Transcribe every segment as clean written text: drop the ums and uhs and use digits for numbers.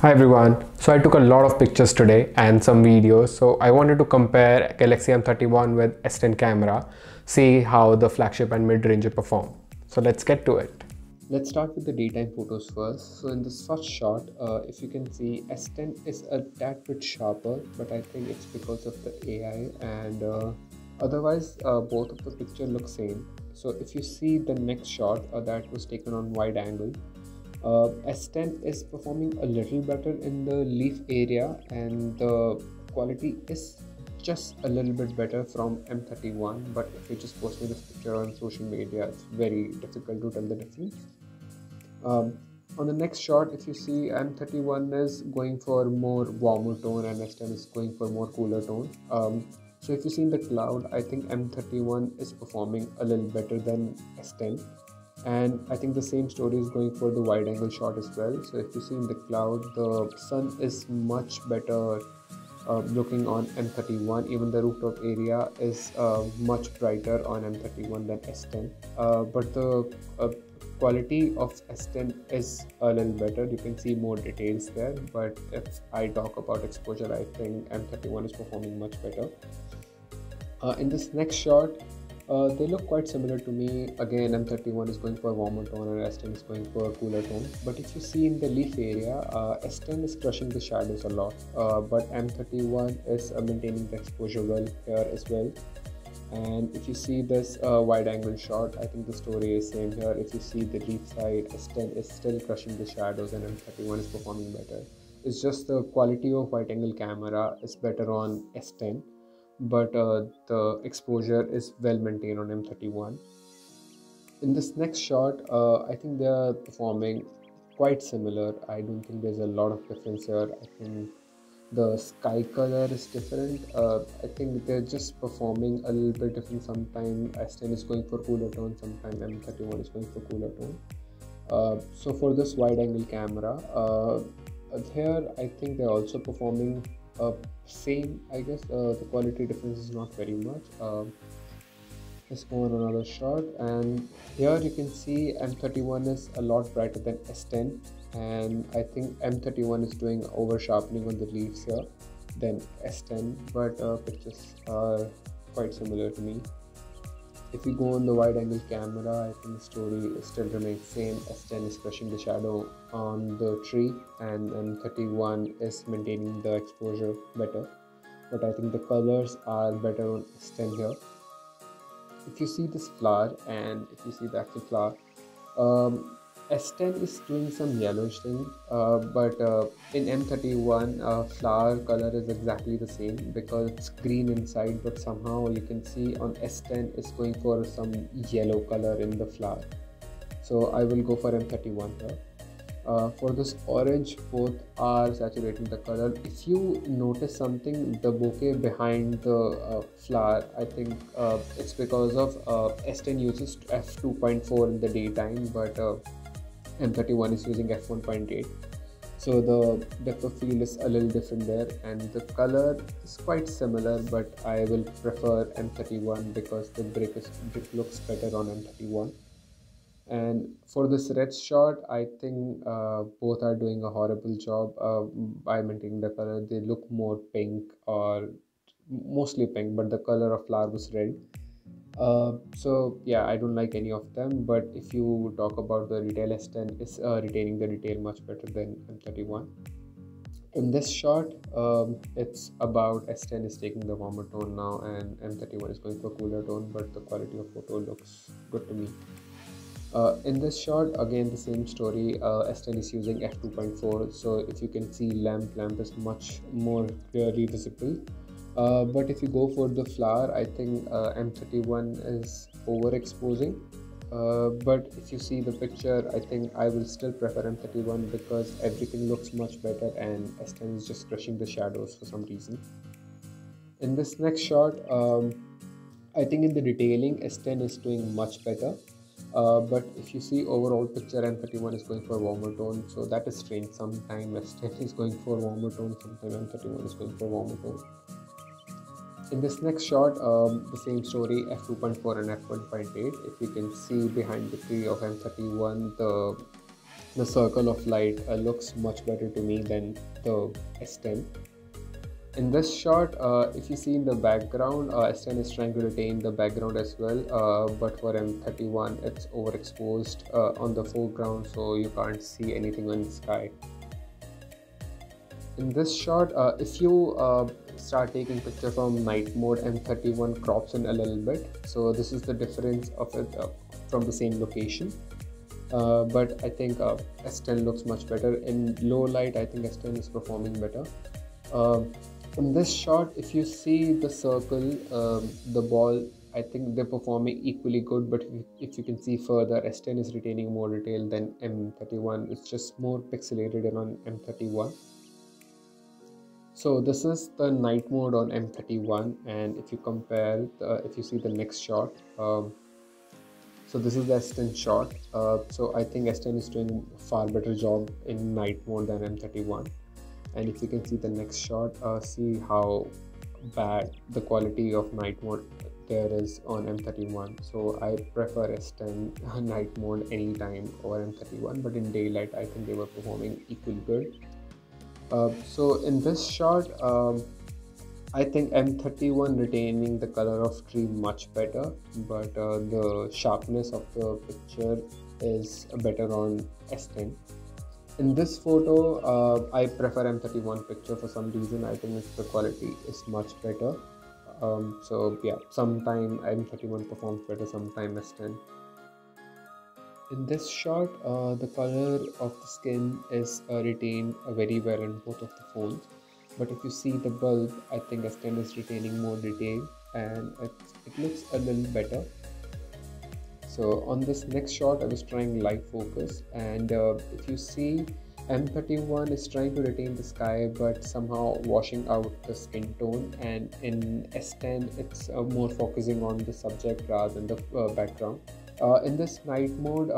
Hi everyone. So I took a lot of pictures today and some videos. So I wanted to compare Galaxy M31 with S10 camera, see how the flagship and mid-range perform. So let's get to it. Let's start with the daytime photos first. So in this first shot, if you can see, S10 is a tad bit sharper, but I think it's because of the AI and otherwise both of the picture look same. So if you see the next shot that was taken on wide angle, S10 is performing a little better in the leaf area and the quality is just a little bit better from M31, but if you just post me this picture on social media, it's very difficult to tell the difference. Um, on the next shot, if you see, M31 is going for more warmer tone and S10 is going for more cooler tone. So if you see in the cloud, I think M31 is performing a little better than S10, and I think the same story is going for the wide angle shot as well. So if you see in the cloud, the sun is much better looking on M31. Even the rooftop area is much brighter on M31 than S10, but the quality of S10 is a little better. You can see more details there, but if I talk about exposure, I think M31 is performing much better. In this next shot, they look quite similar to me. Again, M31 is going for a warmer tone and S10 is going for a cooler tone. But if you see in the leaf area, S10 is crushing the shadows a lot, but M31 is maintaining the exposure well here as well. And if you see this wide angle shot, I think the story is same here. If you see the leaf side, S10 is still crushing the shadows and M31 is performing better. It's just the quality of wide angle camera is better on S10, but the exposure is well maintained on M31. In this next shot, I think they are performing quite similar. I don't think there's a lot of difference here. I think the sky color is different. I think they're just performing a little bit different. Sometimes S10 is going for cooler tone, sometimes M31 is going for cooler tone. So for this wide angle camera, here I think they're also performing same. I guess the quality difference is not very much. Let's go on another shot, and here you can see M31 is a lot brighter than S10, and I think M31 is doing over sharpening on the leaves here than S10, but pictures are quite similar to me. If you go on the wide angle camera, I think the story still remains same. S10 is crushing the shadow on the tree and M31 is maintaining the exposure better, but I think the colors are better on S10 here. If you see this flower and if you see the actual flower, S10 is doing some yellowish thing, but in M31 flower color is exactly the same because it's green inside, but somehow you can see on S10 is going for some yellow color in the flower. So I will go for M31 here. For this orange, both are saturating the color. If you notice something, the bouquet behind the flower, I think it's because of S10 uses f2.4 in the daytime, but M31 is using f1.8. So the depth of field is a little different there, and the color is quite similar, but I will prefer M31 because the brick looks better on M31. And for this red shot, I think both are doing a horrible job by maintaining the color. They look more pink or mostly pink, but the color of flower was red. So yeah, I don't like any of them. But if you talk about the retail, S10 is retaining the detail much better than M31. In this shot, it's about S10 is taking the warmer tone now, and M31 is going for cooler tone, but the quality of photo looks good to me. In this shot, again the same story. S10 is using f2.4, so if you can see lamp is much more clearly visible. But if you go for the flower, I think M31 is overexposing. But if you see the picture, I think I will still prefer M31 because everything looks much better and S10 is just crushing the shadows for some reason. In this next shot, I think in the detailing, S10 is doing much better. But if you see overall picture, M31 is going for warmer tone, so that is strange. Sometimes S10 is going for warmer tone, sometimes M31 is going for warmer tone. In this next shot, the same story, f2.4 and f1.8. If you can see behind the tree of M31, the the circle of light looks much better to me than the S10. In this shot, if you see in the background, S10 is trying to retain the background as well, but for M31 it's overexposed on the foreground, so you can't see anything on the sky. In this shot, if you start taking picture from night mode, M31 crops in a little bit, so this is the difference of it from the same location. But I think S10 looks much better. In low light, I think S10 is performing better. In this shot, if you see the circle, the ball, I think they're performing equally good, but if you can see further, S10 is retaining more detail than M31. It's just more pixelated on M31. So this is the night mode on M31, and if you compare, if you see the next shot, so this is the S10 shot. So I think S10 is doing a far better job in night mode than M31. And if you can see the next shot, see how bad the quality of night mode there is on M31. So I prefer S10 night mode anytime over M31, but in daylight I think they were performing equally good. So in this shot, I think M31 retaining the color of tree much better, but the sharpness of the picture is better on S10. In this photo, I prefer M31 picture for some reason. I think the quality is much better. So yeah, sometime M31 performs better, sometime S10. In this shot, the color of the skin is retained very well in both of the phones. But if you see the bulb, I think S10 is retaining more detail and it looks a little better. So on this next shot, I was trying live focus, and if you see, M31 is trying to retain the sky but somehow washing out the skin tone, and in S10 it's more focusing on the subject rather than the background. In this night mode,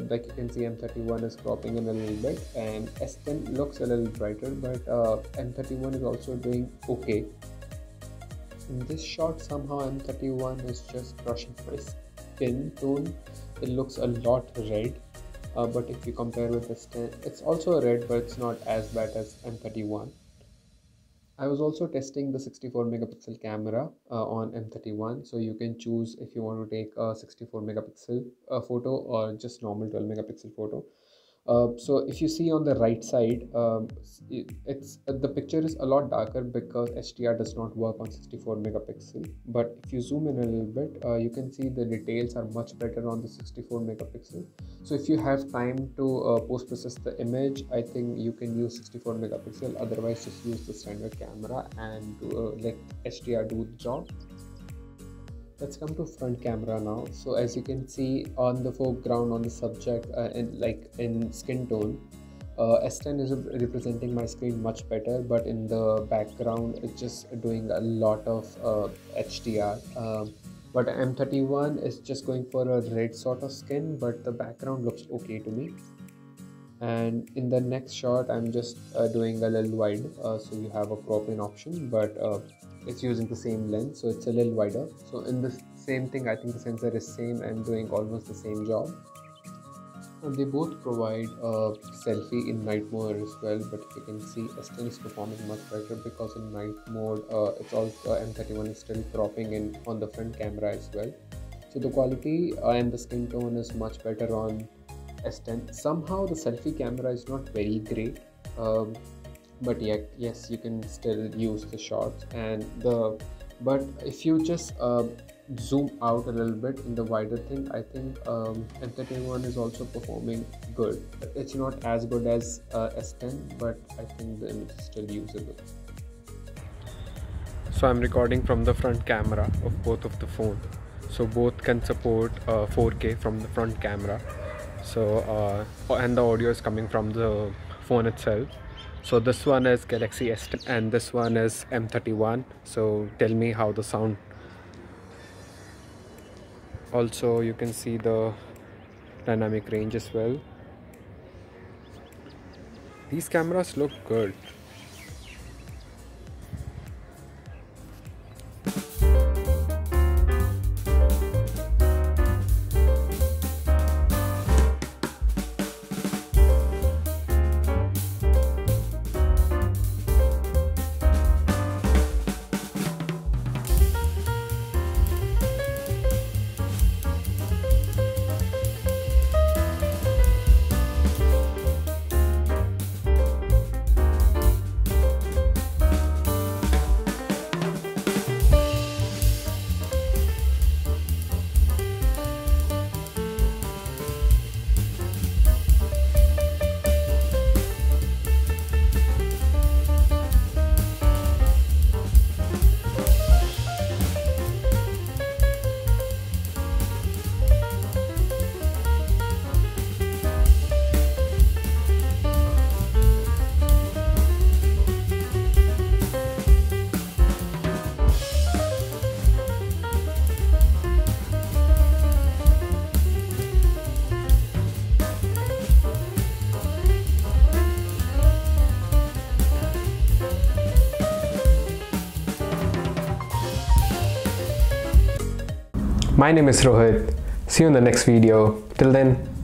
like you can see, M31 is cropping in a little bit and S10 looks a little brighter, but M31 is also doing okay. In this shot, somehow M31 is just crushing my skin tone. It looks a lot red, but if you compare with S10, it's also red, but it's not as bad as M31. I was also testing the 64 megapixel camera on M31, so you can choose if you want to take a 64 megapixel photo or just normal 12 megapixel photo. So if you see on the right side, the picture is a lot darker because HDR does not work on 64 megapixel. But if you zoom in a little bit, you can see the details are much better on the 64 megapixel. So if you have time to post-process the image, I think you can use 64 megapixel. Otherwise, just use the standard camera and let HDR do the job. Let's come to front camera now. So as you can see on the foreground, on the subject, in skin tone, S10 is representing my screen much better, but in the background it's just doing a lot of HDR. But M31 is just going for a red sort of skin, but the background looks okay to me. And in the next shot, I'm just doing a little wide, so you have a crop in option, but it's using the same lens, so it's a little wider. So in the same thing, I think the sensor is same and doing almost the same job. And they both provide a selfie in night mode as well, but if you can see, S10 is performing much better because in night mode, it's also M31 is still cropping in on the front camera as well. So the quality and the skin tone is much better on S10. Somehow the selfie camera is not very great, but yeah, yes, you can still use the shots but if you just zoom out a little bit in the wider thing, I think M31 is also performing good. It's not as good as S10, but I think the image is still usable. So I'm recording from the front camera of both of the phones, so both can support 4K from the front camera. So and the audio is coming from the phone itself. So this one is Galaxy S10 and this one is M31. So tell me how the sound. Also you can see the dynamic range as well. These cameras look good. My name is Rohit. See you in the next video. Till then,